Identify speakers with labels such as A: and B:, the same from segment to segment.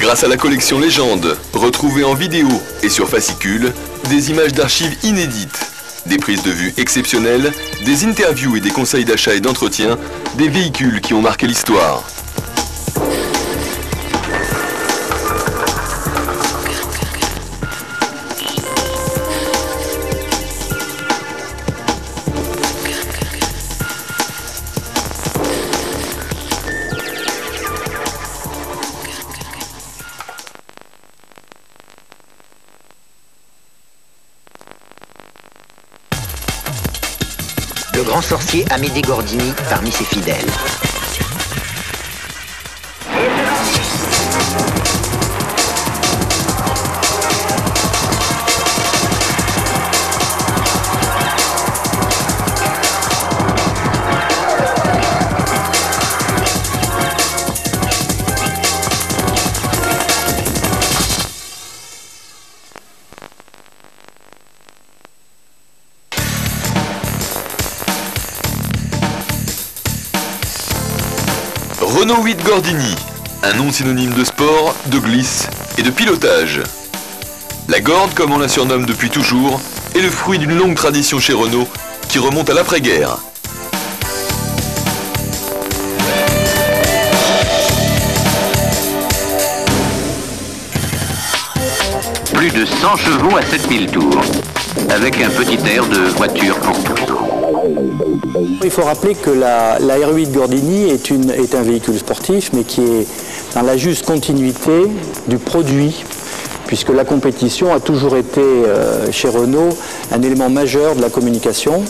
A: Grâce à la collection Légende, retrouvée en vidéo et sur fascicule, des images d'archives inédites, des prises de vue exceptionnelles, des interviews et des conseils d'achat et d'entretien, des véhicules qui ont marqué l'histoire.
B: Le grand sorcier Amédée Gordini parmi ses fidèles.
A: Renault 8 Gordini, un nom synonyme de sport, de glisse et de pilotage. La Gorde, comme on la surnomme depuis toujours, est le fruit d'une longue tradition chez Renault qui remonte à l'après-guerre.
C: Plus de 100 chevaux à 7000 tours, avec un petit air de voiture pour tous.
D: Il faut rappeler que la R8 Gordini est un véhicule sportif, mais qui est dans la juste continuité du produit, puisque la compétition a toujours été, chez Renault, un élément majeur de la communication.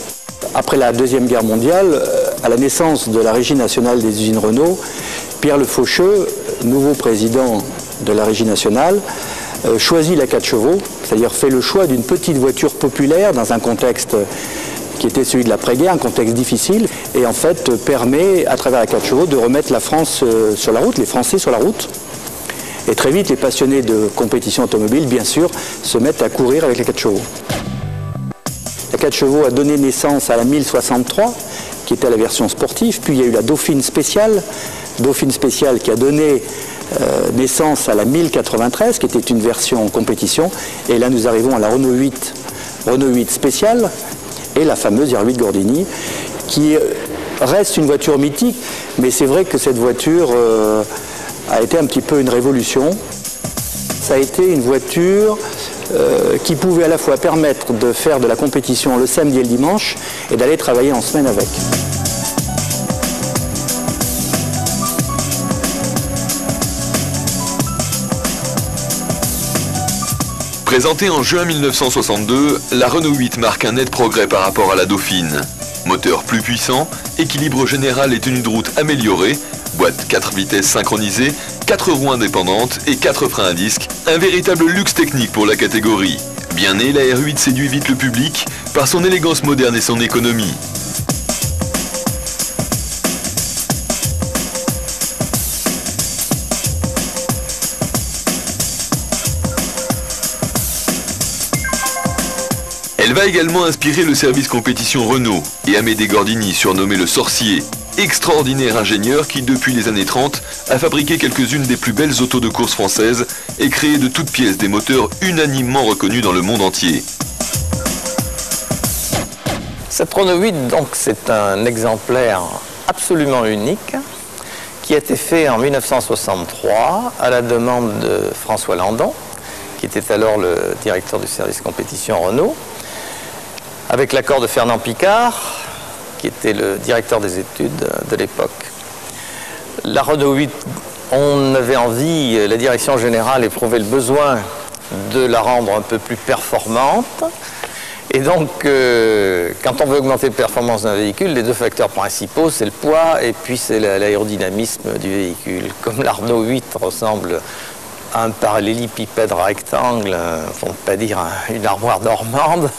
D: Après la Deuxième Guerre mondiale, à la naissance de la Régie nationale des usines Renault, Pierre Le Faucheux, nouveau président de la Régie nationale, choisit la 4 chevaux, c'est-à-dire fait le choix d'une petite voiture populaire dans un contexte qui était celui de l'après-guerre, un contexte difficile, et en fait permet, à travers la 4 chevaux, de remettre la France sur la route, les Français sur la route. Et très vite, les passionnés de compétition automobile, bien sûr, se mettent à courir avec les 4 chevaux. La 4 chevaux a donné naissance à la 1063, qui était la version sportive, puis il y a eu la Dauphine spéciale qui a donné naissance à la 1093, qui était une version compétition, et là nous arrivons à la Renault 8 spéciale, et la fameuse R8 Gordini, qui reste une voiture mythique, mais c'est vrai que cette voiture a été un petit peu une révolution. Ça a été une voiture qui pouvait à la fois permettre de faire de la compétition le samedi et le dimanche, et d'aller travailler en semaine avec.
A: Présentée en juin 1962, la Renault 8 marque un net progrès par rapport à la Dauphine. Moteur plus puissant, équilibre général et tenue de route améliorée, boîte 4 vitesses synchronisées, 4 roues indépendantes et 4 freins à disque, un véritable luxe technique pour la catégorie. Bien née, la R8 séduit vite le public par son élégance moderne et son économie. Elle va également inspirer le service compétition Renault et Amédée Gordini, surnommé le Sorcier, extraordinaire ingénieur qui, depuis les années 30, a fabriqué quelques-unes des plus belles autos de course françaises et créé de toutes pièces des moteurs unanimement reconnus dans le monde entier.
E: Cette Renault 8, donc, c'est un exemplaire absolument unique qui a été fait en 1963 à la demande de François Landon, qui était alors le directeur du service compétition Renault, avec l'accord de Fernand Picard, qui était le directeur des études de l'époque. La Renault 8, on avait envie, la direction générale éprouvait le besoin de la rendre un peu plus performante. Et donc, quand on veut augmenter la performance d'un véhicule, les deux facteurs principaux, c'est le poids et puis c'est l'aérodynamisme du véhicule. Comme la Renault 8 ressemble à un parallélépipède rectangle, pour ne pas dire une armoire normande.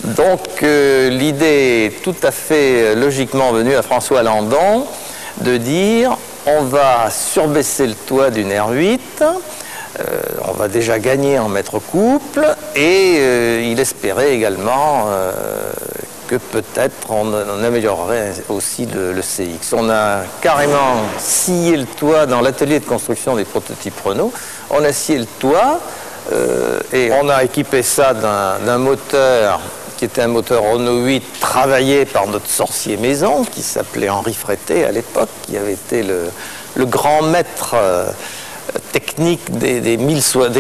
E: Donc l'idée est tout à fait logiquement venue à François Landon de dire on va surbaisser le toit d'une R8, on va déjà gagner en mètre couple et il espérait également que peut-être on améliorerait aussi le CX. On a carrément scié le toit dans l'atelier de construction des prototypes Renault. On a scié le toit et on a équipé ça d'un moteur qui était un moteur Renault 8 travaillé par notre sorcier maison, qui s'appelait Henri Frété à l'époque, qui avait été le grand maître technique des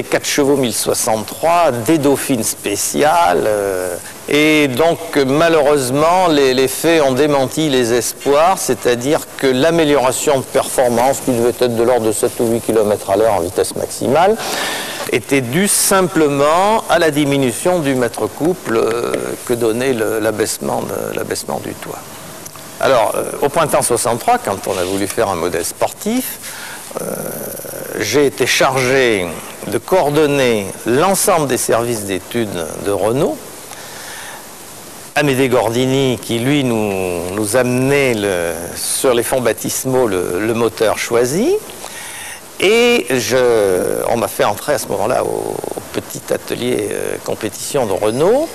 E: 4 chevaux 1063, des Dauphines spéciales. Et donc malheureusement, les faits ont démenti les espoirs, c'est-à-dire que l'amélioration de performance, qui devait être de l'ordre de 7 ou 8 km/h en vitesse maximale, était due simplement à la diminution du mètre couple que donnait l'abaissement du toit. Alors, au printemps 63, quand on a voulu faire un modèle sportif, j'ai été chargé de coordonner l'ensemble des services d'études de Renault. Amédée Gordini, qui lui nous amenait sur les fonds baptismaux le moteur choisi. Et on m'a fait entrer à ce moment-là au petit atelier compétition de Renault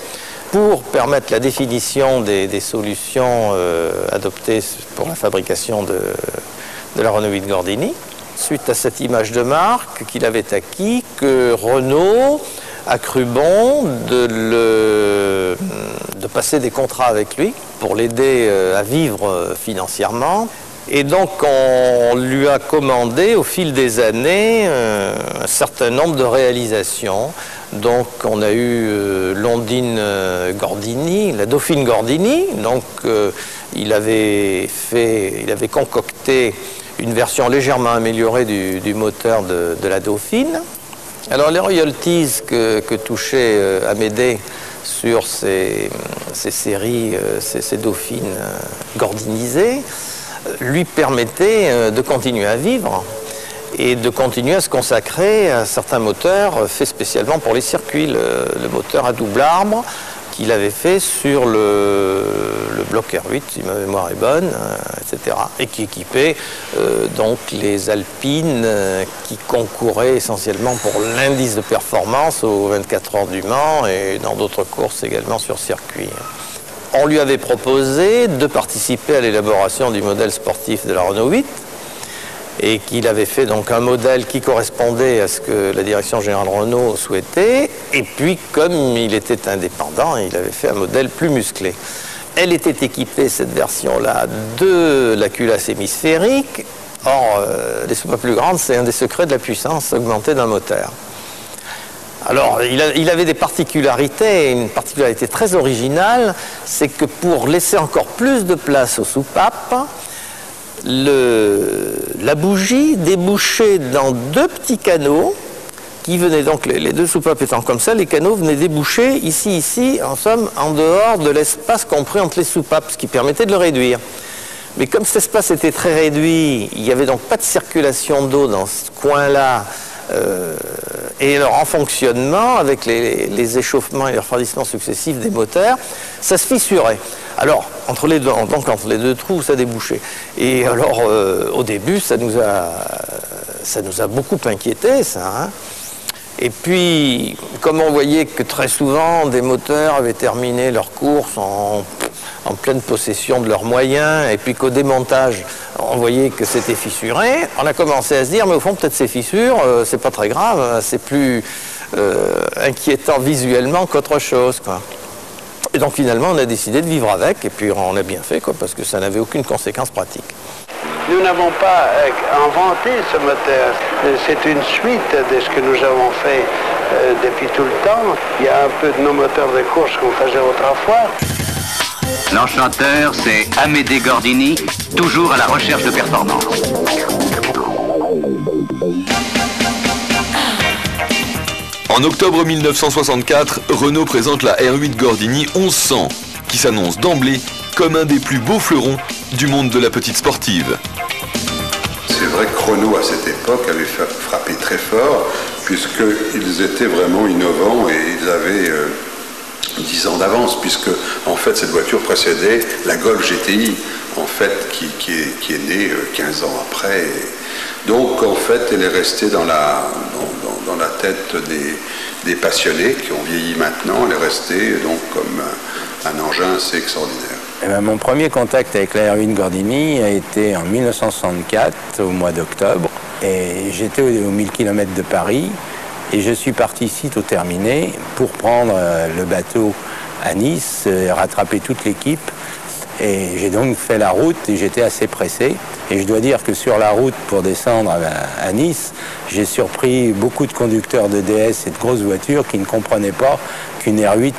E: pour permettre la définition des solutions adoptées pour la fabrication de la Renault 8 Gordini. Suite à cette image de marque qu'il avait acquis, que Renault a cru bon de passer des contrats avec lui pour l'aider à vivre financièrement. Et donc on lui a commandé au fil des années un certain nombre de réalisations. Donc on a eu l'Ondine Gordini, la Dauphine Gordini. Donc il avait concocté une version légèrement améliorée du moteur de la Dauphine. Alors les royalties que touchait Amédée sur ces séries, ces Dauphines gordinisées, lui permettaient de continuer à vivre et de continuer à se consacrer à certains moteurs faits spécialement pour les circuits. Le moteur à double arbre qu'il avait fait sur le bloc R8, si ma mémoire est bonne, etc. Et qui équipait donc les Alpines qui concouraient essentiellement pour l'indice de performance aux 24 heures du Mans et dans d'autres courses également sur circuit. On lui avait proposé de participer à l'élaboration du modèle sportif de la Renault 8 et qu'il avait fait donc un modèle qui correspondait à ce que la direction générale Renault souhaitait. Et puis, comme il était indépendant, il avait fait un modèle plus musclé. Elle était équipée, cette version-là, de la culasse hémisphérique. Or, les soupapes plus grandes, c'est un des secrets de la puissance augmentée d'un moteur. Alors, il avait des particularités, une particularité très originale, c'est que pour laisser encore plus de place aux soupapes, la bougie débouchait dans deux petits canaux qui venaient donc, les deux soupapes étant comme ça, les canaux venaient déboucher ici, en somme, en dehors de l'espace compris entre les soupapes, ce qui permettait de le réduire. Mais comme cet espace était très réduit, il n'y avait donc pas de circulation d'eau dans ce coin-là. Et alors en fonctionnement, avec les échauffements et les refroidissements successifs des moteurs, ça se fissurait. Alors, entre les deux trous, ça débouchait. Et alors, au début, ça nous a beaucoup inquiété, ça. Hein. Et puis, comme on voyait que très souvent, des moteurs avaient terminé leur course en pleine possession de leurs moyens, et puis qu'au démontage, on voyait que c'était fissuré, on a commencé à se dire, mais au fond, peut-être ces fissures, c'est pas très grave, c'est plus inquiétant visuellement qu'autre chose, quoi. Et donc finalement, on a décidé de vivre avec, et puis on a bien fait, quoi, parce que ça n'avait aucune conséquence pratique.
F: Nous n'avons pas inventé ce moteur. C'est une suite de ce que nous avons fait depuis tout le temps. Il y a un peu de nos moteurs de course qu'on faisait autrefois.
C: L'enchanteur, c'est Amédée Gordini, toujours à la recherche de performance.
A: En octobre 1964, Renault présente la R8 Gordini 1100, qui s'annonce d'emblée comme un des plus beaux fleurons du monde de la petite sportive.
G: C'est vrai que Renault, à cette époque, avait frappé très fort, puisqu'ils étaient vraiment innovants et ils avaient 10 ans d'avance, puisque en fait cette voiture précédait la Golf GTI, en fait, qui est née 15 ans après. Donc en fait, elle est restée dans dans la tête des passionnés qui ont vieilli maintenant. Elle est restée donc comme un engin assez extraordinaire.
H: Eh bien, mon premier contact avec la R8 Gordini a été en 1964, au mois d'octobre. Et j'étais aux 1000 km de Paris et je suis parti sitôt terminé pour prendre le bateau à Nice, rattraper toute l'équipe. Et j'ai donc fait la route et j'étais assez pressé. Et je dois dire que sur la route pour descendre à Nice, j'ai surpris beaucoup de conducteurs de DS et de grosses voitures qui ne comprenaient pas qu'une R8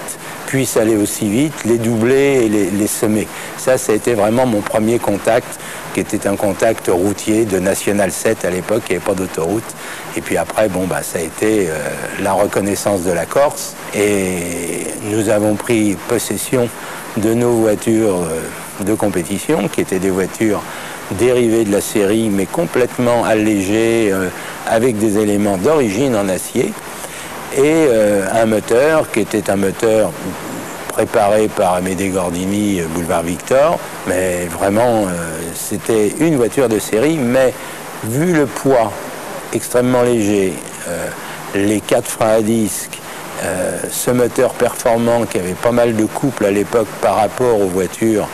H: puisse aller aussi vite, les doubler et les semer. Ça a été vraiment mon premier contact, qui était un contact routier de National 7 à l'époque, il n'y avait pas d'autoroute. Et puis après, ça a été la reconnaissance de la Corse. Et nous avons pris possession de nos voitures de compétition, qui étaient des voitures dérivées de la série, mais complètement allégées, avec des éléments d'origine en acier. Et un moteur qui était un moteur préparé par Amédée Gordini, boulevard Victor, mais vraiment c'était une voiture de série, mais vu le poids extrêmement léger, les 4 freins à disque, ce moteur performant qui avait pas mal de couple à l'époque par rapport aux voitures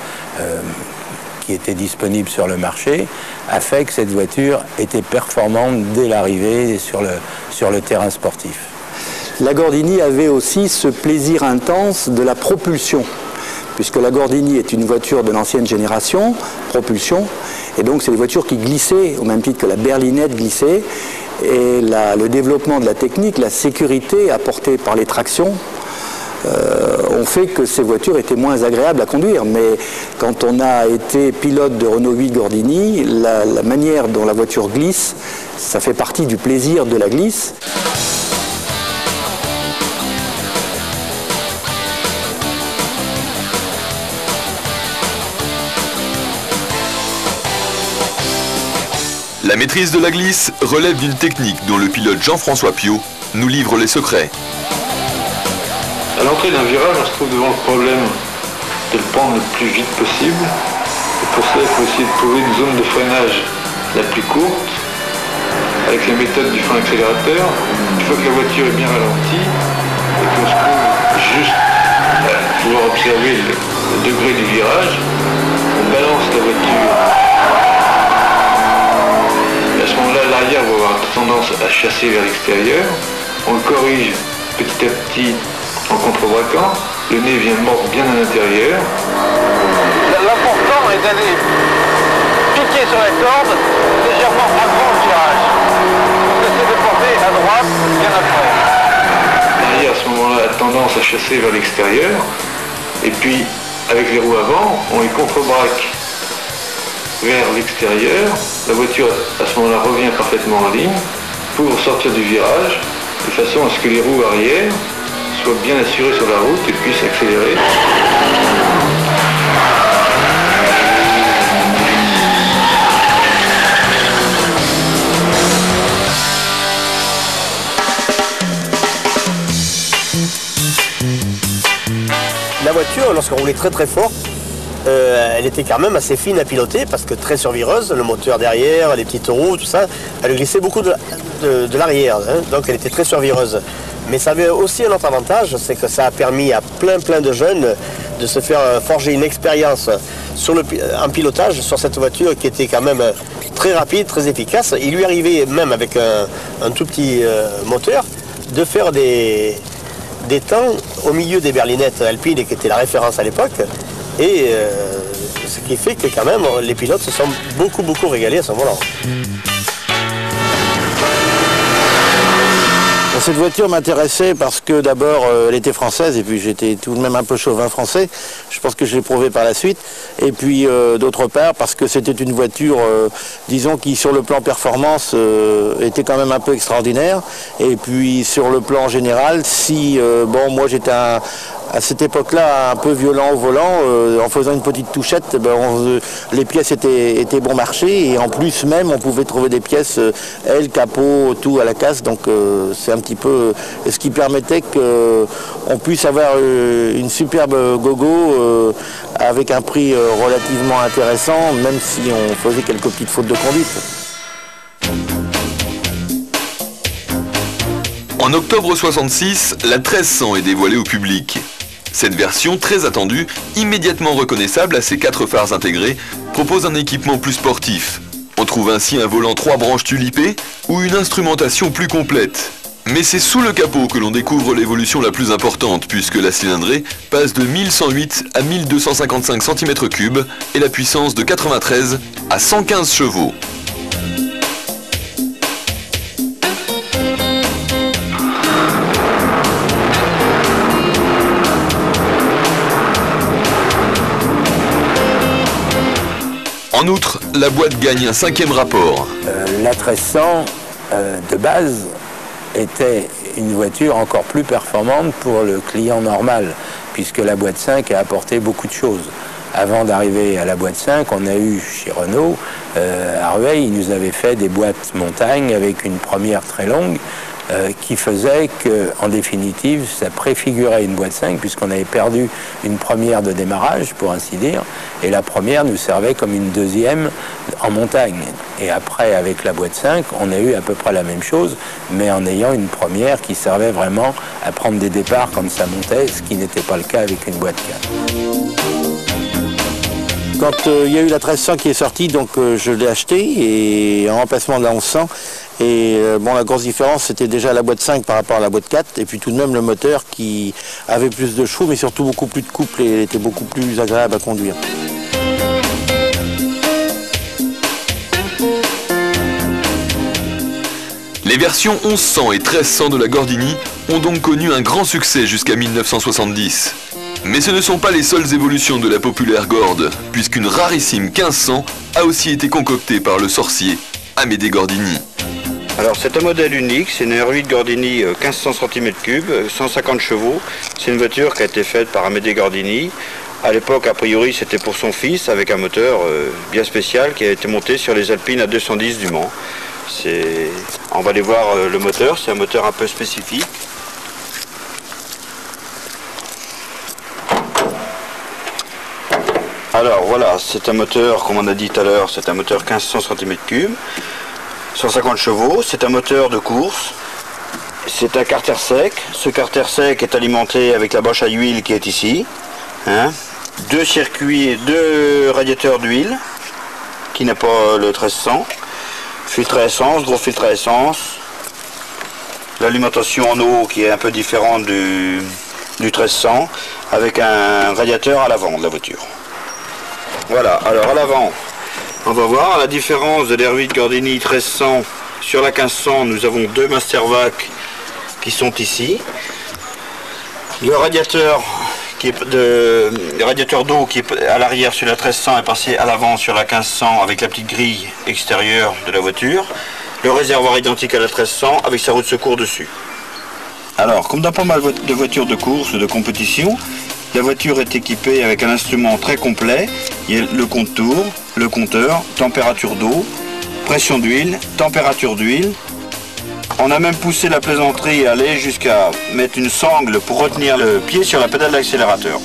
H: qui étaient disponibles sur le marché, a fait que cette voiture était performante dès l'arrivée sur le terrain sportif.
D: La Gordini avait aussi ce plaisir intense de la propulsion, puisque la Gordini est une voiture de l'ancienne génération, propulsion, et donc c'est des voitures qui glissaient, au même titre que la berlinette glissait, et le développement de la technique, la sécurité apportée par les tractions, ont fait que ces voitures étaient moins agréables à conduire. Mais quand on a été pilote de Renault 8 Gordini, la manière dont la voiture glisse, ça fait partie du plaisir de la glisse.
A: La maîtrise de la glisse relève d'une technique dont le pilote Jean-François Piot nous livre les secrets.
I: À l'entrée d'un virage, on se trouve devant le problème de le prendre le plus vite possible. Et pour ça, il faut essayer de trouver une zone de freinage la plus courte, avec la méthode du frein accélérateur. Une fois que la voiture est bien ralentie, et qu'on se trouve juste à pouvoir observer le degré du virage, on balance la voiture. À ce moment-là, l'arrière va avoir tendance à chasser vers l'extérieur. On le corrige petit à petit en contrebraquant. Le nez vient mordre bien à l'intérieur.
J: L'important est d'aller piquer sur la corde légèrement avant le virage. On essaie de porter à droite bien après.
I: L'arrière, à ce moment-là, a tendance à chasser vers l'extérieur. Et puis, avec les roues avant, on les contrebraque vers l'extérieur. La voiture à ce moment-là revient parfaitement en ligne pour sortir du virage de façon à ce que les roues arrière soient bien assurées sur la route et puissent accélérer.
K: La voiture, lorsqu'on roulait très très fort, elle était quand même assez fine à piloter parce que très survireuse, le moteur derrière, les petites roues, tout ça, elle glissait beaucoup de l'arrière, hein, donc elle était très survireuse. Mais ça avait aussi un autre avantage, c'est que ça a permis à plein de jeunes de se faire forger une expérience en pilotage sur cette voiture qui était quand même très rapide, très efficace. Il lui arrivait même avec un tout petit moteur de faire des temps au milieu des berlinettes alpines qui étaient la référence à l'époque. Et ce qui fait que quand même les pilotes se sont beaucoup régalés à ce moment-là.
L: Cette voiture m'intéressait parce que d'abord elle était française et puis j'étais tout de même un peu chauvin français. Je pense que je l'ai prouvé par la suite. Et puis d'autre part parce que c'était une voiture, disons, qui sur le plan performance était quand même un peu extraordinaire. Et puis sur le plan général, si moi j'étais à cette époque-là un peu violent au volant, en faisant une petite touchette, les pièces étaient bon marché et en plus même on pouvait trouver des pièces ailes, capot, tout à la casse, donc c'est un petit peu ce qui permettait qu'on puisse avoir une superbe gogo avec un prix relativement intéressant, même si on faisait quelques petites fautes de conduite.
A: En octobre 66, la 1300 est dévoilée au public. Cette version, très attendue, immédiatement reconnaissable à ses 4 phares intégrés, propose un équipement plus sportif. On trouve ainsi un volant 3 branches tulipées ou une instrumentation plus complète. Mais c'est sous le capot que l'on découvre l'évolution la plus importante, puisque la cylindrée passe de 1108 à 1255 cm3 et la puissance de 93 à 115 chevaux. En outre, la boîte gagne un 5e rapport.
H: La 1300 de base était une voiture encore plus performante pour le client normal, puisque la boîte 5 a apporté beaucoup de choses. Avant d'arriver à la boîte 5, on a eu chez Renault, à Rueil, ils nous avaient fait des boîtes montagne avec une première très longue, qui faisait qu'en définitive, ça préfigurait une boîte 5, puisqu'on avait perdu une première de démarrage, pour ainsi dire, et la première nous servait comme une deuxième en montagne. Et après, avec la boîte 5, on a eu à peu près la même chose, mais en ayant une première qui servait vraiment à prendre des départs quand ça montait, ce qui n'était pas le cas avec une boîte 4.
L: Quand il y a eu la 1300 qui est sortie, donc je l'ai acheté et en remplacement de la 1100. Et bon, la grosse différence, c'était déjà la boîte 5 par rapport à la boîte 4, et puis tout de même le moteur qui avait plus de chevaux, mais surtout beaucoup plus de couple et était beaucoup plus agréable à conduire.
A: Les versions 1100 et 1300 de la Gordini ont donc connu un grand succès jusqu'à 1970. Mais ce ne sont pas les seules évolutions de la populaire Gord, puisqu'une rarissime 1500 a aussi été concoctée par le sorcier Amédée Gordini.
M: Alors c'est un modèle unique, c'est une R8 Gordini 1500 cm3, 150 chevaux. C'est une voiture qui a été faite par Amédée Gordini. À l'époque, a priori, c'était pour son fils, avec un moteur bien spécial qui a été monté sur les Alpines à 210 du Mans. On va aller voir le moteur, c'est un moteur un peu spécifique. Alors voilà, c'est un moteur, comme on a dit tout à l'heure, c'est un moteur 1500 cm3, 150 chevaux, c'est un moteur de course, c'est un carter sec. Ce carter sec est alimenté avec la broche à huile qui est ici. Hein. 2 circuits, 2 radiateurs d'huile, qui n'a pas le 1300. Filtre à essence, gros filtre à essence. L'alimentation en eau qui est un peu différente du 1300, avec un radiateur à l'avant de la voiture. Voilà, alors à l'avant, on va voir la différence de l'R8 Gordini 1300 sur la 1500. Nous avons 2 Mastervac qui sont ici. Le radiateur d'eau qui est à l'arrière sur la 1300 est passé à l'avant sur la 1500 avec la petite grille extérieure de la voiture. Le réservoir identique à la 1300 avec sa roue de secours dessus. Alors, comme dans pas mal de voitures de course, de compétition, la voiture est équipée avec un instrument très complet. Il y a le compte-tour, le compteur, température d'eau, pression d'huile, température d'huile. On a même poussé la plaisanterie et aller jusqu'à mettre une sangle pour retenir le pied sur la pédale d'accélérateur.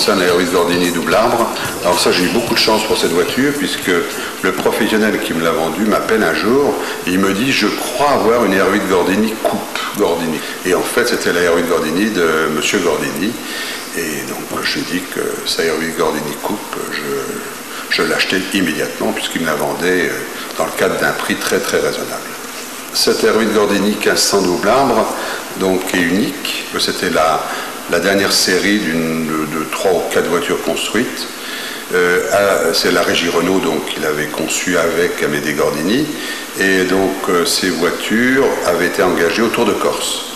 G: concerne la R8 Gordini double arbre, alors ça j'ai eu beaucoup de chance pour cette voiture puisque le professionnel qui me l'a vendue m'appelle un jour et il me dit je crois avoir une R8 Gordini coupe. Gordini. Et en fait, c'était la R8 Gordini de M. Gordini. Et donc, je lui ai dit que sa R8 Gordini coupe, je l'achetais immédiatement, puisqu'il me la vendait dans le cadre d'un prix très très raisonnable. Cette R8 Gordini 1500 double arbre, donc, est unique. C'était la dernière série de 3 ou 4 voitures construites. C'est la régie Renault donc qu'il avait conçue avec Amédée Gordini, et donc ces voitures avaient été engagées au Tour de Corse.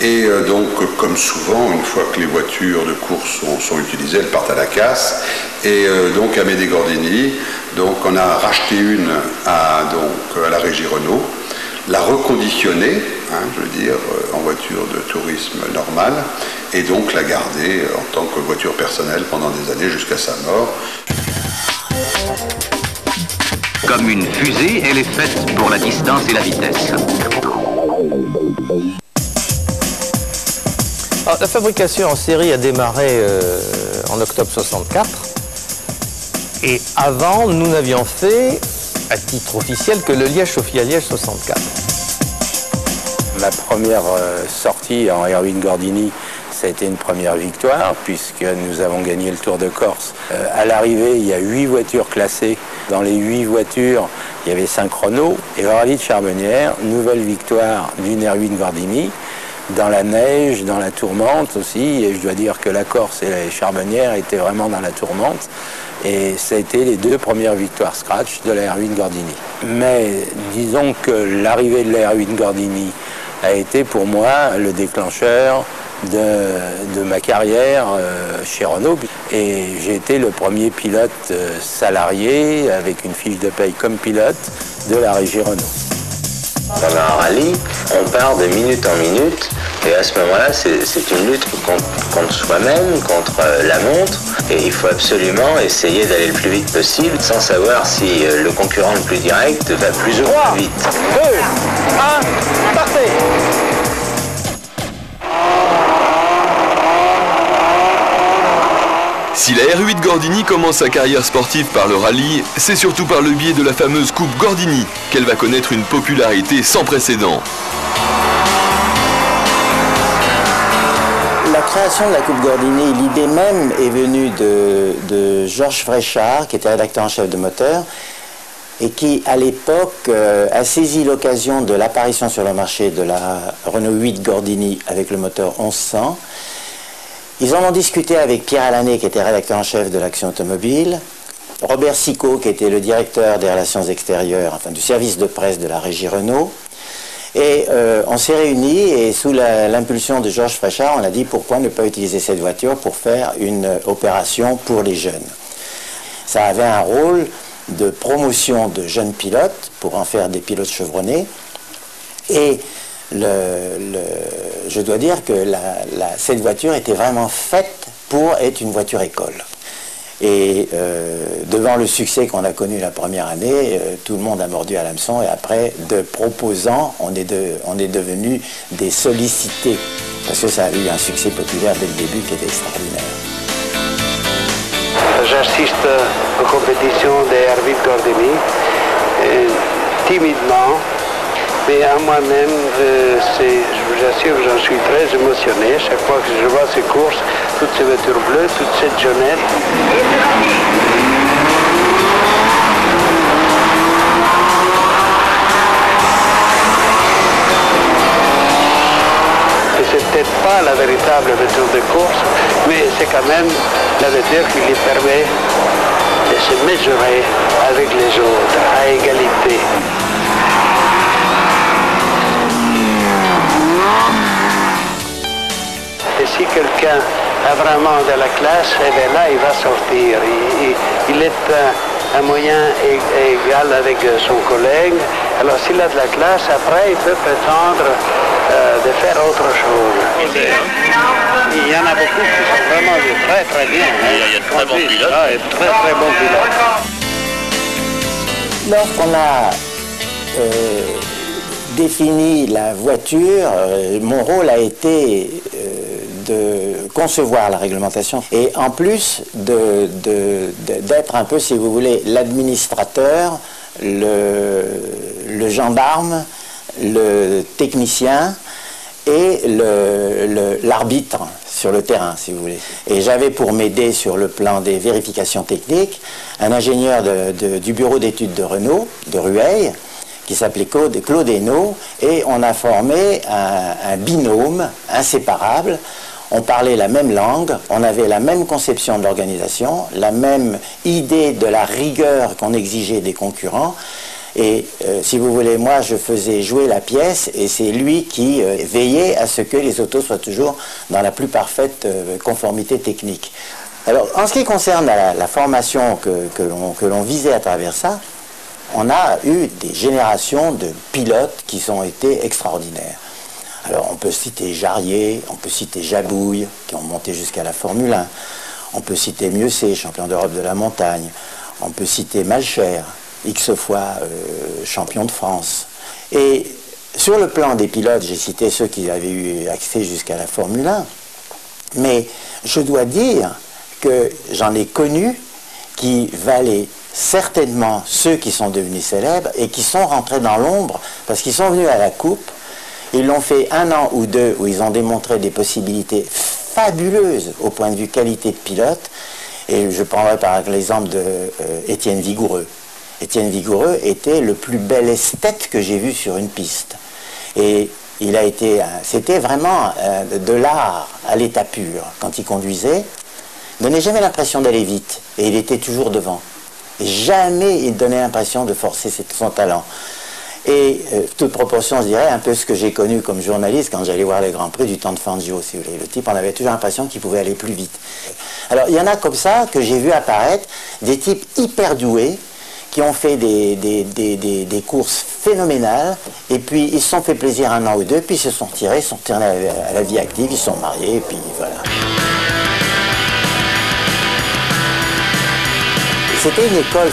G: Et donc, comme souvent, une fois que les voitures de course sont utilisées, elles partent à la casse. Et donc Amédée Gordini, donc on a racheté une à la régie Renault, l'a reconditionnée, je veux dire, en voiture de tourisme normale, et donc la garder en tant que voiture personnelle pendant des années jusqu'à sa mort.
C: Comme une fusée, elle est faite pour la distance et la vitesse.
E: Alors, la fabrication en série a démarré en octobre 64. Et avant, nous n'avions fait, à titre officiel, que le Liège-Sofia-Liège 64.
H: Ma première sortie en R8 Gordini, ça a été une première victoire, puisque nous avons gagné le Tour de Corse. À l'arrivée, il y a 8 voitures classées. Dans les 8 voitures, il y avait 5 Renault. Et au rallye de Charbonnières, nouvelle victoire d'une R8 Gordini, dans la neige, dans la tourmente aussi. Et je dois dire que la Corse et les Charbonnières étaient vraiment dans la tourmente. Et ça a été les 2 premières victoires scratch de la R8 Gordini. Mais disons que l'arrivée de la R8 Gordini a été pour moi le déclencheur de ma carrière chez Renault. Et j'ai été le premier pilote salarié avec une fiche de paye comme pilote de la régie Renault.
N: Pendant un rallye, on part de minute en minute, et à ce moment-là, c'est une lutte contre soi-même, contre la montre, et il faut absolument essayer d'aller le plus vite possible, sans savoir si le concurrent le plus direct va plus ou moins vite.
J: 3, 2, 1, partez!
A: Si la R8 Gordini commence sa carrière sportive par le rallye, c'est surtout par le biais de la fameuse Coupe Gordini qu'elle va connaître une popularité sans précédent.
D: La création de la Coupe Gordini, l'idée même est venue de Georges Fréchard, qui était rédacteur en chef de moteur, et qui, à l'époque, a saisi l'occasion de l'apparition sur le marché de la Renault 8 Gordini avec le moteur 1100. Ils en ont discuté avec Pierre Allané, qui était rédacteur en chef de l'Action Automobile, Robert Sicot, qui était le directeur des relations extérieures, enfin du service de presse de la régie Renault. Et on s'est réunis, et sous l'impulsion de Georges Fréchard, on a dit pourquoi ne pas utiliser cette voiture pour faire une opération pour les jeunes. Ça avait un rôle de promotion de jeunes pilotes, pour en faire des pilotes chevronnés, et je dois dire que cette voiture était vraiment faite pour être une voiture école. Et devant le succès qu'on a connu la première année, tout le monde a mordu à l'hameçon, et après, de proposants, on est devenus des sollicités, parce que ça a eu un succès populaire dès le début qui était extraordinaire.
F: J'assiste aux compétitions des R8 Gordini, timidement. Mais à moi-même, je vous assure que j'en suis très émotionné. Chaque fois que je vois ces courses, toutes ces voitures bleues, toute cette jeunesse. Et c'est peut-être pas la véritable voiture de course, mais c'est quand même la voiture qui lui permet de se mesurer avec les autres, à égalité. Et si quelqu'un a vraiment de la classe, eh bien là, il va sortir. Il est un moyen égal avec son collègue. Alors s'il a de la classe, après, il peut prétendre de faire autre chose. Il y en a beaucoup qui sont vraiment très très bien. Il y a de très bons pilotes. Ah, très très bons pilotes.
D: Lorsqu'on a défini la voiture, mon rôle a été de concevoir la réglementation et en plus d'être un peu, si vous voulez, l'administrateur, le gendarme, le technicien
H: et l'arbitre sur le terrain, si vous voulez. Et j'avais pour m'aider sur le plan des vérifications techniques un ingénieur du bureau d'études de Renault, de Rueil, qui s'appelait Claude Hainaut, et on a formé un binôme inséparable. On parlait la même langue, on avait la même conception de l'organisation, la même idée de la rigueur qu'on exigeait des concurrents. Et si vous voulez, moi je faisais jouer la pièce et c'est lui qui veillait à ce que les autos soient toujours dans la plus parfaite conformité technique. Alors en ce qui concerne la formation que l'on visait à travers ça, on a eu des générations de pilotes qui ont été extraordinaires. Alors on peut citer Jarier, on peut citer Jabouille, qui ont monté jusqu'à la Formule 1. On peut citer Mieuxet, champion d'Europe de la montagne. On peut citer Malcher, X fois champion de France. Et sur le plan des pilotes, j'ai cité ceux qui avaient eu accès jusqu'à la Formule 1. Mais je dois dire que j'en ai connu qui valaient certainement ceux qui sont devenus célèbres et qui sont rentrés dans l'ombre parce qu'ils sont venus à la coupe. Ils l'ont fait 1 an ou 2 où ils ont démontré des possibilités fabuleuses au point de vue qualité de pilote. Et je prendrai par l'exemple de Étienne Vigoureux. Étienne Vigoureux était le plus bel esthète que j'ai vu sur une piste. Et il a été, c'était vraiment de l'art à l'état pur. Quand il conduisait, il ne donnait jamais l'impression d'aller vite. Et il était toujours devant. Et jamais il donnait l'impression de forcer son talent. Et toute proportion, je dirais, un peu ce que j'ai connu comme journaliste quand j'allais voir les Grands Prix du temps de Fangio, si vous voulez. Le type, on avait toujours l'impression qu'il pouvait aller plus vite. Alors, il y en a comme ça que j'ai vu apparaître des types hyper doués qui ont fait des courses phénoménales, et puis ils se sont fait plaisir 1 an ou 2, puis ils se sont retirés, ils sont retournés à la vie active, ils se sont mariés, et puis voilà. C'était une école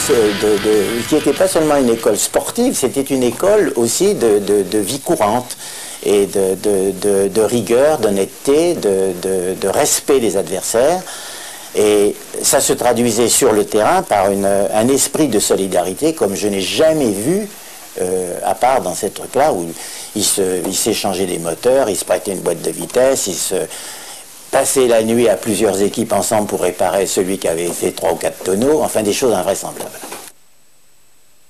H: qui n'était pas seulement une école sportive, c'était une école aussi de vie courante, et de rigueur, d'honnêteté, de respect des adversaires. Et ça se traduisait sur le terrain par un esprit de solidarité comme je n'ai jamais vu, à part dans ces trucs-là où ils s'échangeaient des moteurs, ils se prêtaient une boîte de vitesse, ils se passaient la nuit à plusieurs équipes ensemble pour réparer celui qui avait fait 3 ou 4 tonneaux, enfin des choses invraisemblables.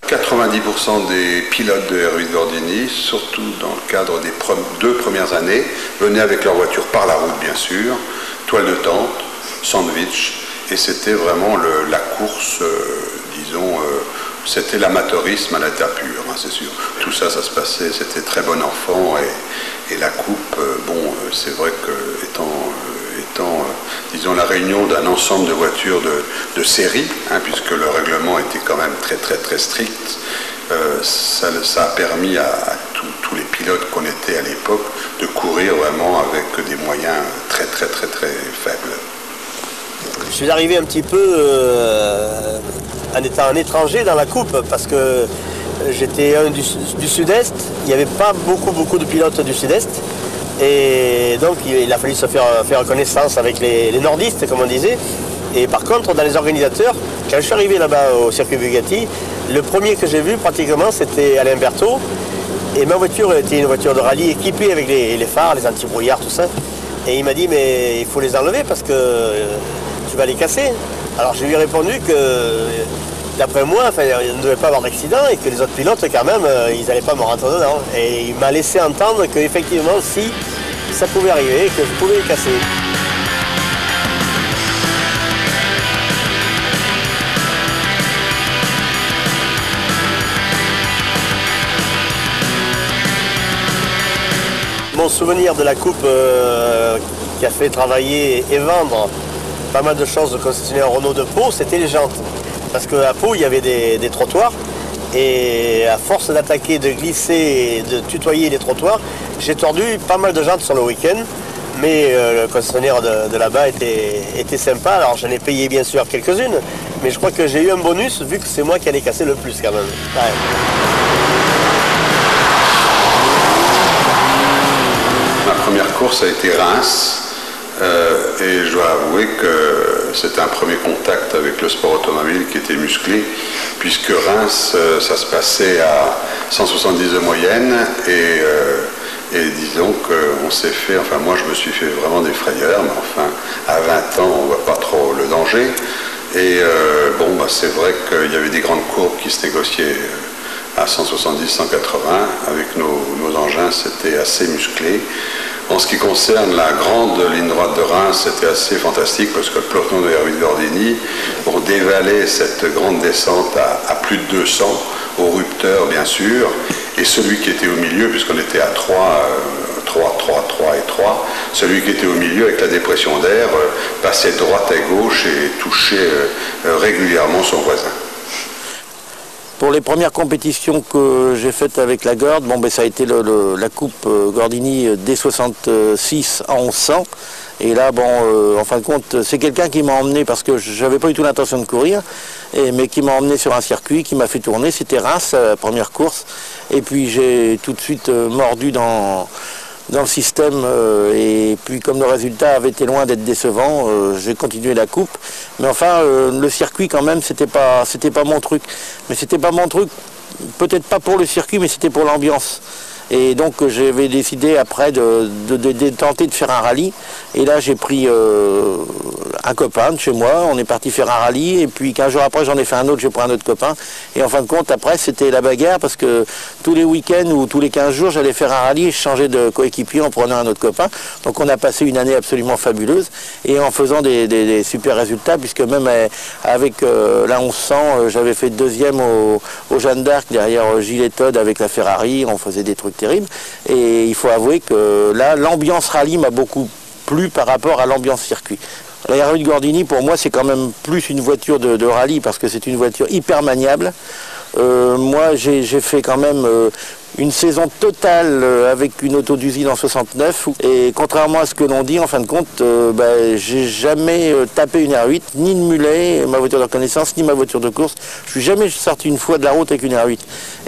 G: 90% des pilotes de R8 Gordini, surtout dans le cadre des 2 premières années, venaient avec leur voiture par la route bien sûr, toile de tente, sandwich, et c'était vraiment la course, disons, c'était l'amateurisme à l'état pur, hein, c'est sûr. Tout ça, ça se passait, c'était très bon enfant, et la coupe, bon, c'est vrai que étant disons, la réunion d'un ensemble de voitures de série, hein, puisque le règlement était quand même très très très strict, ça a permis à tous les pilotes qu'on était à l'époque de courir vraiment avec des moyens très très très très faibles.
K: Je suis arrivé un petit peu en étant un étranger dans la coupe parce que j'étais un du sud-est, il n'y avait pas beaucoup de pilotes du sud-est et donc il a fallu se faire connaissance avec les nordistes comme on disait. Et par contre dans les organisateurs, quand je suis arrivé là-bas au circuit Bugatti, le premier que j'ai vu pratiquement c'était Alain Berthaud et ma voiture était une voiture de rallye équipée avec les phares, les anti-brouillards, tout ça. Et il m'a dit mais il faut les enlever parce que tu vas les casser. Alors je lui ai répondu que d'après moi, enfin, il ne devait pas avoir d'accident et que les autres pilotes quand même, ils n'allaient pas me rentrer dedans. Et il m'a laissé entendre qu'effectivement si ça pouvait arriver, que je pouvais les casser. Mon souvenir de la coupe qui a fait travailler et vendre pas mal de choses de concessionnaire Renault de Pau, c'était les jantes. Parce qu'à Pau, il y avait des trottoirs. Et à force d'attaquer, de glisser et de tutoyer les trottoirs, j'ai tordu pas mal de jantes sur le week-end. Mais le concessionnaire de là-bas était sympa. Alors j'en ai payé bien sûr quelques-unes. Mais je crois que j'ai eu un bonus vu que c'est moi qui allais casser le plus quand même. Ouais.
G: Ma première course a été Reims. Et je dois avouer que c'était un premier contact avec le sport automobile qui était musclé, puisque Reims, ça se passait à 170 de moyenne, et Et disons qu'on s'est fait, enfin moi je me suis fait vraiment des frayeurs, mais enfin à 20 ans on ne voit pas trop le danger. Et bon, bah, c'est vrai qu'il y avait des grandes courbes qui se négociaient à 170, 180. Avec nos engins, c'était assez musclé. En ce qui concerne la grande ligne droite de Reims, c'était assez fantastique parce que le peloton de R8 Gordini, on dévalait cette grande descente à plus de 200, au rupteur bien sûr, et celui qui était au milieu, puisqu'on était à 3 et 3, celui qui était au milieu avec la dépression d'air passait de droite à gauche et touchait régulièrement son voisin.
L: Pour les premières compétitions que j'ai faites avec la Gord, bon, ben, ça a été la coupe Gordini D66 à 1100. Et là, bon, en fin de compte, c'est quelqu'un qui m'a emmené, parce que je n'avais pas du tout l'intention de courir, mais qui m'a emmené sur un circuit, qui m'a fait tourner. C'était Reims, la première course. Et puis j'ai tout de suite mordu dans le système, et puis comme le résultat avait été loin d'être décevant, j'ai continué la coupe. Mais enfin, le circuit quand même, c'était pas mon truc. Mais c'était pas mon truc, peut-être pas pour le circuit, mais c'était pour l'ambiance. Et donc j'avais décidé après de tenter de faire un rallye. Et là j'ai pris un copain de chez moi, on est parti faire un rallye. Et puis 15 jours après j'en ai fait un autre, j'ai pris un autre copain. Et en fin de compte après c'était la bagarre parce que tous les week-ends ou tous les 15 jours j'allais faire un rallye et je changeais de coéquipier en prenant un autre copain. Donc on a passé une année absolument fabuleuse et en faisant des super résultats, puisque même avec la 1100 j'avais fait deuxième au Jeanne d'Arc derrière Gilles Todd avec la Ferrari, on faisait des trucs terrible. Et il faut avouer que là, l'ambiance rallye m'a beaucoup plu par rapport à l'ambiance circuit. La R8 Gordini, pour moi, c'est quand même plus une voiture de rallye parce que c'est une voiture hyper maniable. Moi, j'ai fait quand même une saison totale avec une auto d'usine en 69. Et contrairement à ce que l'on dit, en fin de compte, j'ai jamais tapé une R8, ni de mulet, ma voiture de reconnaissance, ni ma voiture de course. Je suis jamais sorti une fois de la route avec une R8.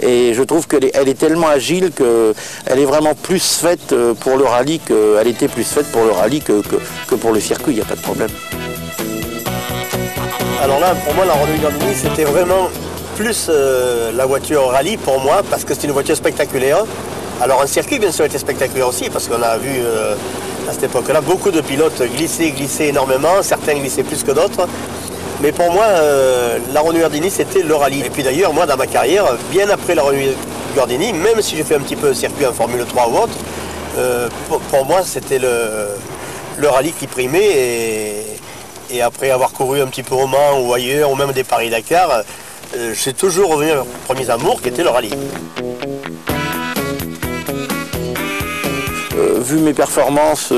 L: Et je trouve qu'elle est tellement agile qu'elle est vraiment plus faite pour le rallye qu'elle était plus faite pour le rallye que pour le circuit, il n'y a pas de problème.
K: Alors là, pour moi, la Renault Gordini, c'était vraiment plus la voiture rallye pour moi, parce que c'est une voiture spectaculaire. Alors un circuit, bien sûr, était spectaculaire aussi, parce qu'on a vu à cette époque-là beaucoup de pilotes glisser énormément, certains glissaient plus que d'autres. Mais pour moi, la Renault Gordini, c'était le rallye. Et puis d'ailleurs, moi, dans ma carrière, bien après la Renault Gordini, même si j'ai fait un petit peu de circuit en Formule 3 ou autre, pour moi, c'était le rallye qui primait. Et après avoir couru un petit peu au Mans ou ailleurs, ou même des Paris-Dakar, j'ai toujours revenu à mes premiers amours, qui était le rallye.
L: Vu mes performances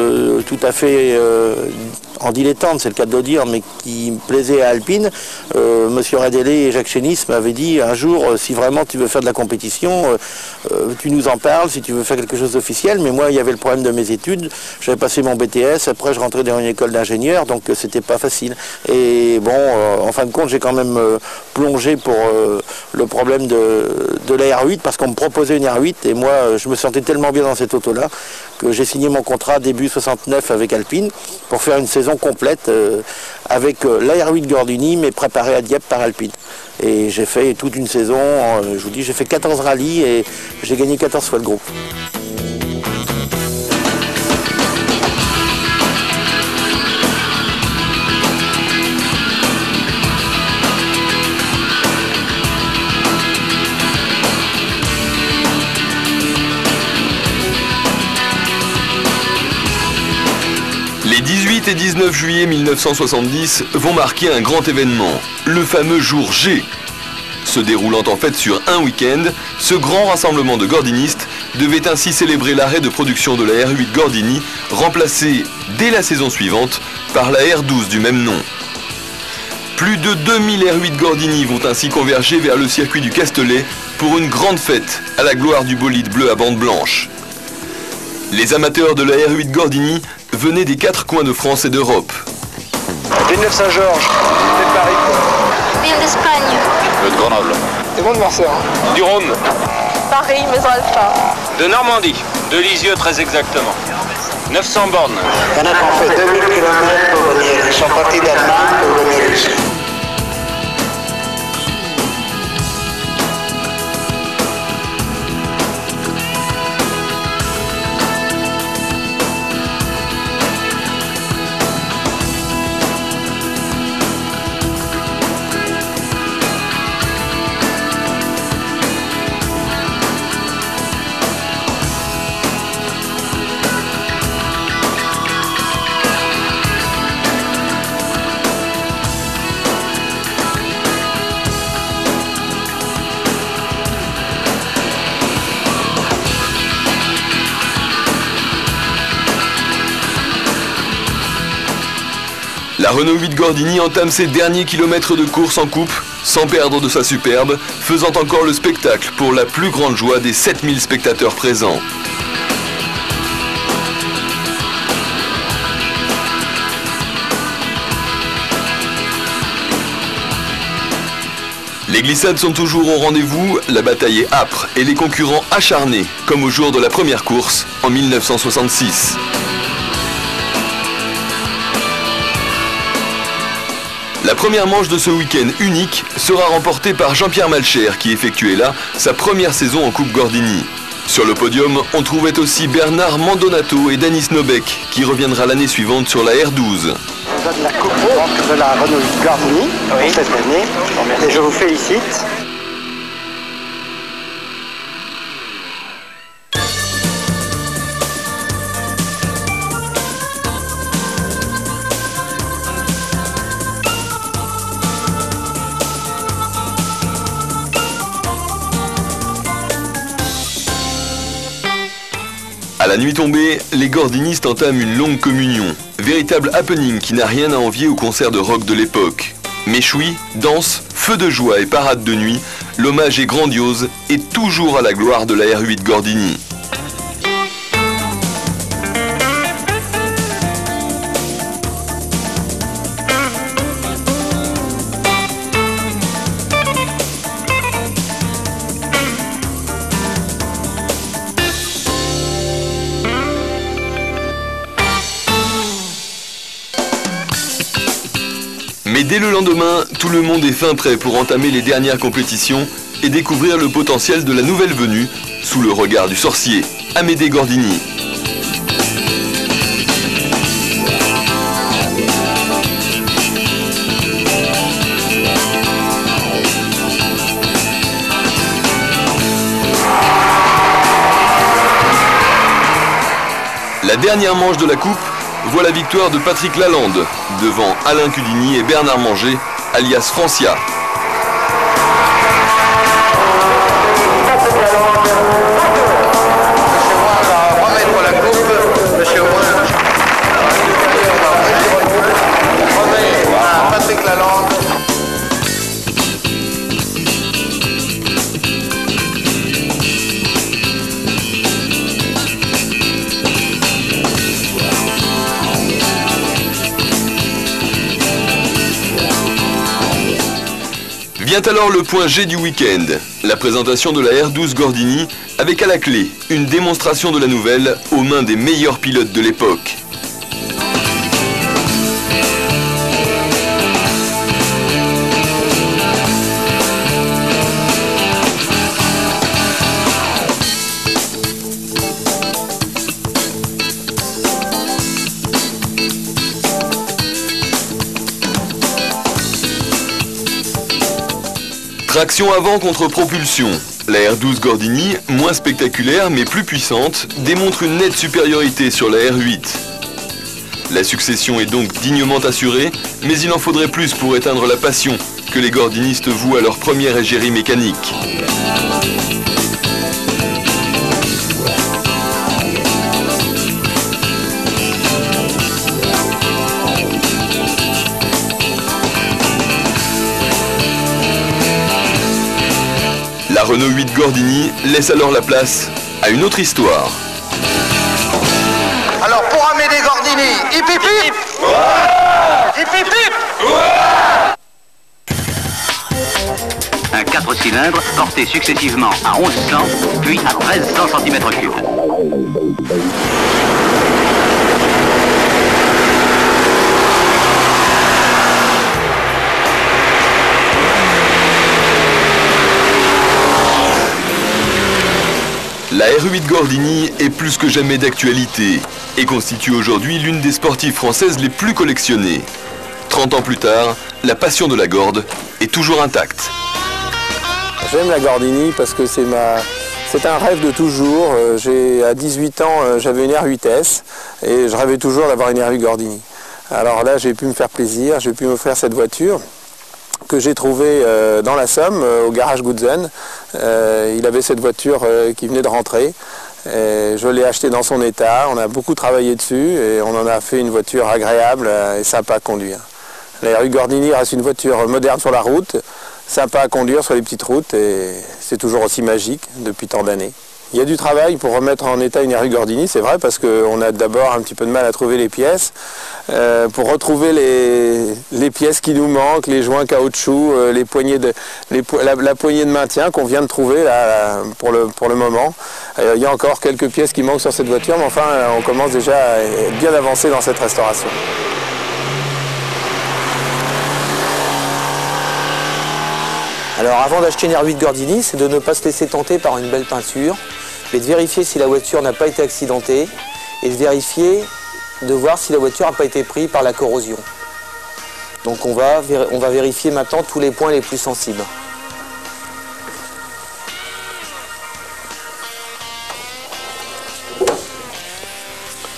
L: tout à fait en dilettante, c'est le cas de le dire, mais qui me plaisaient à Alpine, Monsieur Redélé et Jacques Chénis m'avaient dit un jour, si vraiment tu veux faire de la compétition, tu nous en parles, si tu veux faire quelque chose d'officiel. Mais moi, il y avait le problème de mes études. J'avais passé mon BTS, après je rentrais dans une école d'ingénieur, donc c'était pas facile. Et bon, en fin de compte, j'ai quand même plongé pour le problème de la R8, parce qu'on me proposait une R8, et moi, je me sentais tellement bien dans cette auto-là, que j'ai signé mon contrat début 69 avec Alpine, pour faire une saison complète avec la R8 Gordini, mais préparée à Dieppe par Alpine. Et j'ai fait toute une saison, je vous dis, j'ai fait 14 rallyes et j'ai gagné 14 fois le groupe.
A: Les 18 et 19 juillet 1970 vont marquer un grand événement, le fameux jour G. Se déroulant en fait sur un week-end, ce grand rassemblement de gordinistes devait ainsi célébrer l'arrêt de production de la R8 Gordini, remplacée dès la saison suivante par la R12 du même nom. Plus de 2000 R8 Gordini vont ainsi converger vers le circuit du Castellet pour une grande fête à la gloire du bolide bleu à bande blanche. Les amateurs de la R8 Gordini venaient des 4 coins de France et d'Europe.
J: Villeneuve Saint-Georges, de Paris.
O: Ville d'Espagne.
J: De Grenoble.
O: Et moi de Marseille.
J: Du Rhône.
O: Paris, Maison Alpha.
J: De Normandie, de Lisieux très exactement. 900 bornes.
B: Il y en a qui ont fait 2000 km pour venir. Ils sont partis d'Allemagne pour venir ici.
A: La Renault 8 Gordini entame ses derniers kilomètres de course en coupe, sans perdre de sa superbe, faisant encore le spectacle pour la plus grande joie des 7000 spectateurs présents. Les glissades sont toujours au rendez-vous, la bataille est âpre et les concurrents acharnés, comme au jour de la première course en 1966. La première manche de ce week-end unique sera remportée par Jean-Pierre Malcher qui effectuait là sa première saison en Coupe Gordini. Sur le podium, on trouvait aussi Bernard Mandonato et Danis Nobeck qui reviendra l'année suivante sur la R12.
P: Je vous donne la coupe de la Renault 8 Gordini pour cette année et je vous félicite.
A: À la nuit tombée, les gordinistes entament une longue communion. Véritable happening qui n'a rien à envier au concert de rock de l'époque. Méchoui, danse, feu de joie et parade de nuit, l'hommage est grandiose et toujours à la gloire de la R8 Gordini. Mais dès le lendemain, tout le monde est fin prêt pour entamer les dernières compétitions et découvrir le potentiel de la nouvelle venue, sous le regard du sorcier, Amédée Gordini. La dernière manche de la coupe voit la victoire de Patrick Lalande, devant Alain Cudini et Bernard Manger, alias Francia. Vient alors le point G du week-end, la présentation de la R12 Gordini, avec à la clé une démonstration de la nouvelle aux mains des meilleurs pilotes de l'époque. Traction avant contre propulsion. La R12 Gordini, moins spectaculaire mais plus puissante, démontre une nette supériorité sur la R8. La succession est donc dignement assurée, mais il en faudrait plus pour éteindre la passion que les gordinistes vouent à leur première égérie mécanique. La Renault 8 Gordini laisse alors la place à une autre histoire.
J: Alors pour Amédée Gordini, hip hip hip, hip hip hip.
C: Un 4 cylindres porté successivement à 1100 puis à 1300 cm3.
A: La R8 Gordini est plus que jamais d'actualité et constitue aujourd'hui l'une des sportives françaises les plus collectionnées. 30 ans plus tard, la passion de la Gorde est toujours intacte.
D: J'aime la Gordini parce que c'est un rêve de toujours. À 18 ans, j'avais une R8S et je rêvais toujours d'avoir une R8 Gordini. Alors là, j'ai pu me faire plaisir, j'ai pu m'offrir cette voiture que j'ai trouvée dans la Somme, au garage Goodzen. Il avait cette voiture qui venait de rentrer.
Q: Et je l'ai acheté dans son état, on a beaucoup travaillé dessus et on en a fait une voiture agréable et sympa à conduire. La R8 Gordini reste une voiture moderne sur la route, sympa à conduire sur les petites routes et c'est toujours aussi magique depuis tant d'années. Il y a du travail pour remettre en état une R8 Gordini, c'est vrai, parce qu'on a d'abord un petit peu de mal à trouver les pièces. Pour retrouver les pièces qui nous manquent, les joints caoutchouc, la poignée de maintien qu'on vient de trouver là, pour le moment. Il y a encore quelques pièces qui manquent sur cette voiture, mais enfin on commence déjà à être bien avancé dans cette restauration.
R: Alors avant d'acheter une R8 Gordini, c'est de ne pas se laisser tenter par une belle peinture, mais de vérifier si la voiture n'a pas été accidentée et de voir si la voiture n'a pas été prise par la corrosion. Donc on va vérifier maintenant tous les points les plus sensibles.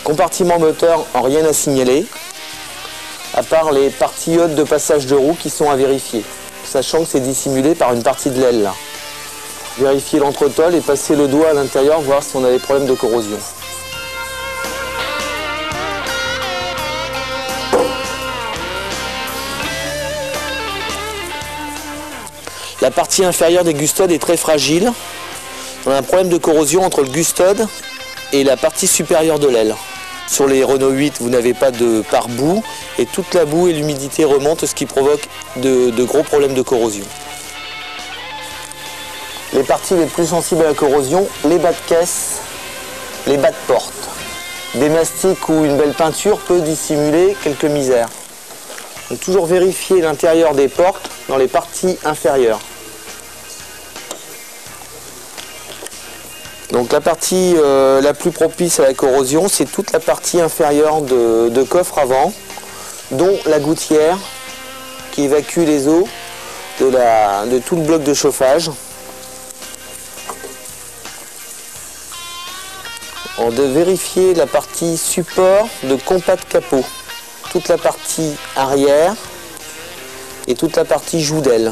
R: Compartiment moteur, en rien à signaler, à part les parties hautes de passage de roue qui sont à vérifier, sachant que c'est dissimulé par une partie de l'aile là. Vérifier l'entretol et passer le doigt à l'intérieur, voir si on a des problèmes de corrosion. La partie inférieure des gustodes est très fragile. On a un problème de corrosion entre le gustode et la partie supérieure de l'aile. Sur les Renault 8, vous n'avez pas de pare-boue et toute la boue et l'humidité remontent, ce qui provoque de gros problèmes de corrosion. Les parties les plus sensibles à la corrosion, les bas de caisse, les bas de porte. Des mastiques ou une belle peinture peut dissimuler quelques misères. Donc toujours vérifier l'intérieur des portes dans les parties inférieures. Donc la partie la plus propice à la corrosion, c'est toute la partie inférieure de coffre avant, dont la gouttière qui évacue les eaux de tout le bloc de chauffage. On doit vérifier la partie support de compas de capot, toute la partie arrière et toute la partie joue d'aile.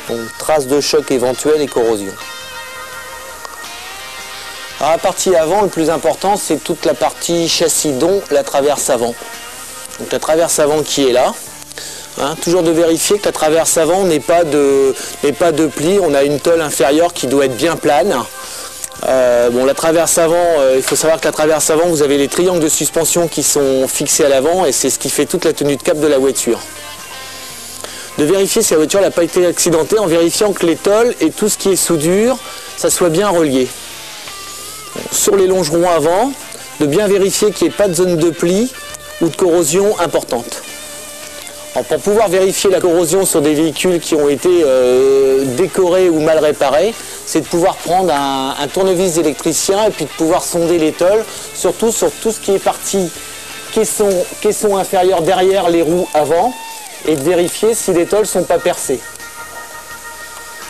R: Donc traces de choc éventuelles et corrosion. Alors, la partie avant, le plus important, c'est toute la partie châssis, dont la traverse avant. Donc la traverse avant qui est là. Hein, toujours de vérifier que la traverse avant n'ait pas de pli. On a une tôle inférieure qui doit être bien plane. Bon, la traverse avant, il faut savoir que la traverse avant, vous avez les triangles de suspension qui sont fixés à l'avant et c'est ce qui fait toute la tenue de cap de la voiture. De vérifier si la voiture n'a pas été accidentée en vérifiant que les tôles et tout ce qui est soudure, ça soit bien relié. Sur les longerons avant, de bien vérifier qu'il n'y ait pas de zone de pli ou de corrosion importante. Alors, pour pouvoir vérifier la corrosion sur des véhicules qui ont été décorés ou mal réparés, c'est de pouvoir prendre un tournevis d'électricien et puis de pouvoir sonder les tôles, surtout sur tout ce qui est partie caisson inférieur derrière les roues avant, et de vérifier si les tôles ne sont pas percées.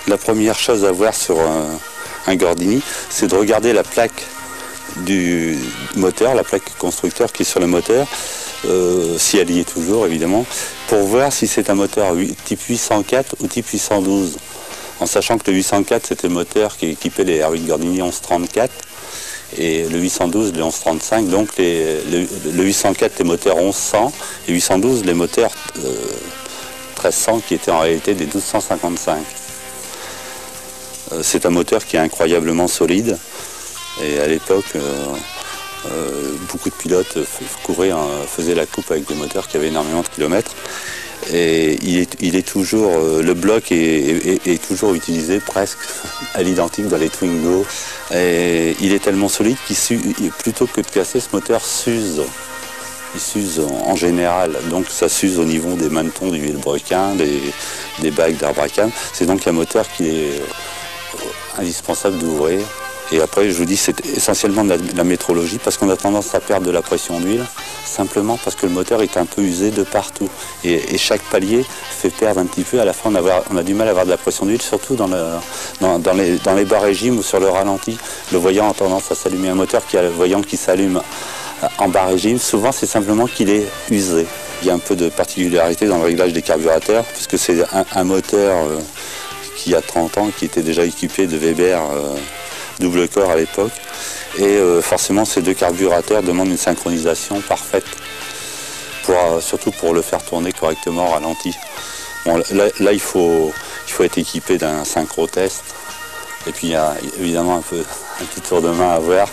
S: La première chose à voir sur un Gordini, c'est de regarder la plaque du moteur, la plaque constructeur qui est sur le moteur, si elle y est toujours évidemment, pour voir si c'est un moteur type 804 ou type 812. En sachant que le 804 c'était le moteur qui équipait les R8 Gordini 1134 et le 812 les 1135, donc le 804 les moteurs 1100 et 812 les moteurs 1300 qui étaient en réalité des 1255. C'est un moteur qui est incroyablement solide et à l'époque beaucoup de pilotes faisaient la coupe avec des moteurs qui avaient énormément de kilomètres et il est toujours, le bloc est toujours utilisé presque à l'identique dans les Twingo et il est tellement solide qu'il plutôt que de casser, ce moteur s'use. Il s'use en général, donc ça s'use au niveau des manetons du vilebrequin, des bagues d'Arbracam. C'est donc un moteur qui est indispensable d'ouvrir. Et après, je vous dis, c'est essentiellement de la métrologie parce qu'on a tendance à perdre de la pression d'huile, simplement parce que le moteur est un peu usé de partout. Et chaque palier fait perdre un petit peu. À la fin, on a du mal à avoir de la pression d'huile, surtout dans les bas régimes ou sur le ralenti. Le voyant a tendance à s'allumer. Un moteur qui a le voyant qui s'allume en bas régime, souvent c'est simplement qu'il est usé. Il y a un peu de particularité dans le réglage des carburateurs, puisque c'est un moteur qui a 30 ans, qui était déjà équipé de Weber double corps à l'époque. Et forcément, ces deux carburateurs demandent une synchronisation parfaite, surtout pour le faire tourner correctement au ralenti. Bon, là il faut être équipé d'un synchro-test. Et puis il y a évidemment un petit tour de main à voir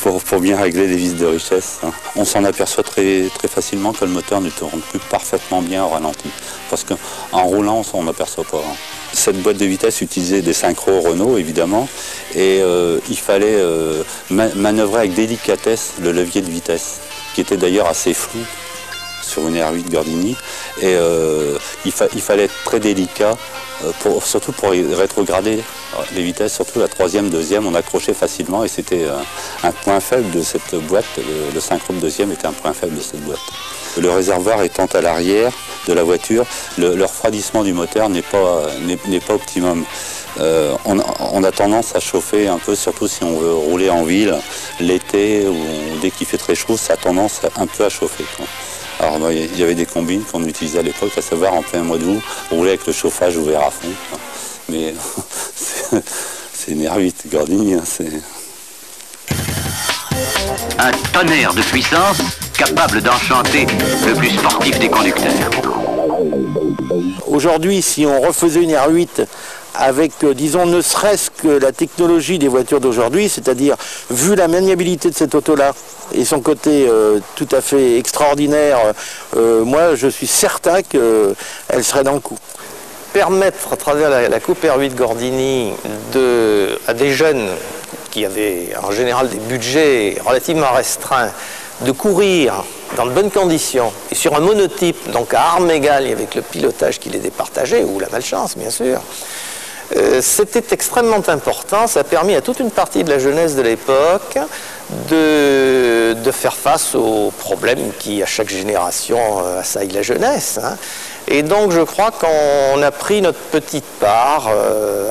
S: pour bien régler les vis de richesse. On s'en aperçoit très facilement que le moteur ne tourne plus parfaitement bien au ralenti. Parce qu'en roulant, on n'en aperçoit pas. Cette boîte de vitesse utilisait des synchros Renault, évidemment, et il fallait manœuvrer avec délicatesse le levier de vitesse, qui était d'ailleurs assez flou sur une R8 Gordini. Et il fallait être très délicat, surtout pour rétrograder les vitesses, surtout la troisième, deuxième, on accrochait facilement et c'était un point faible de cette boîte. Le synchro de deuxième était un point faible de cette boîte. Le réservoir étant à l'arrière de la voiture, le refroidissement du moteur n'est pas optimum. On a tendance à chauffer un peu, surtout si on veut rouler en ville, l'été ou dès qu'il fait très chaud, ça a tendance un peu à chauffer, quoi. Alors il y avait des combines qu'on utilisait à l'époque, à savoir en plein mois d'août, rouler avec le chauffage ouvert à fond. Mais c'est une R8 Gordini, c'est...
C: Un tonnerre de puissance capable d'enchanter le plus sportif des conducteurs.
L: Aujourd'hui, si on refaisait une R8 avec, disons, ne serait-ce que la technologie des voitures d'aujourd'hui, c'est-à-dire, vu la maniabilité de cette auto-là et son côté tout à fait extraordinaire, moi, je suis certain qu'elle serait dans le coup.
E: Permettre, à travers la coupe R8 Gordini, à des jeunes qui avaient en général des budgets relativement restreints, de courir dans de bonnes conditions et sur un monotype, donc à armes égales avec le pilotage qui les départageait, ou la malchance bien sûr, c'était extrêmement important. Ça a permis à toute une partie de la jeunesse de l'époque de faire face aux problèmes qui, à chaque génération, assaillent la jeunesse. Et donc, je crois qu'on a pris notre petite part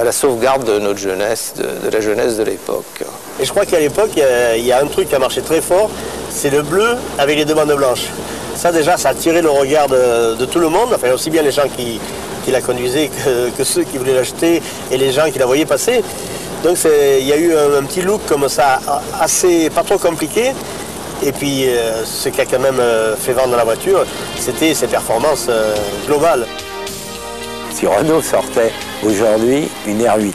E: à la sauvegarde de notre jeunesse, de la jeunesse de l'époque.
K: Et je crois qu'à l'époque, il y a un truc qui a marché très fort, c'est le bleu avec les deux bandes blanches. Ça, déjà, ça a attiré le regard de tout le monde, enfin, aussi bien les gens qui la conduisaient que ceux qui voulaient l'acheter et les gens qui la voyaient passer. Donc, il y a eu un petit look comme ça, assez, pas trop compliqué. Et puis, ce qui a quand même fait vendre la voiture, c'était ses performances globales.
H: Si Renault sortait aujourd'hui une R8,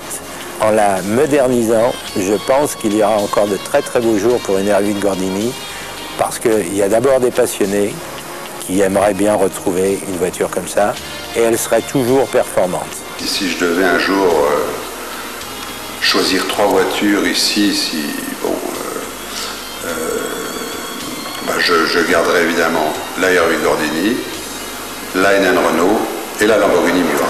H: en la modernisant, je pense qu'il y aura encore de très très beaux jours pour une R8 Gordini, parce qu'il y a d'abord des passionnés qui aimeraient bien retrouver une voiture comme ça, et elle serait toujours performante.
G: Si je devais un jour choisir trois voitures ici, je garderai évidemment la R8 Gordini, la NN Renault et la Lamborghini Miura.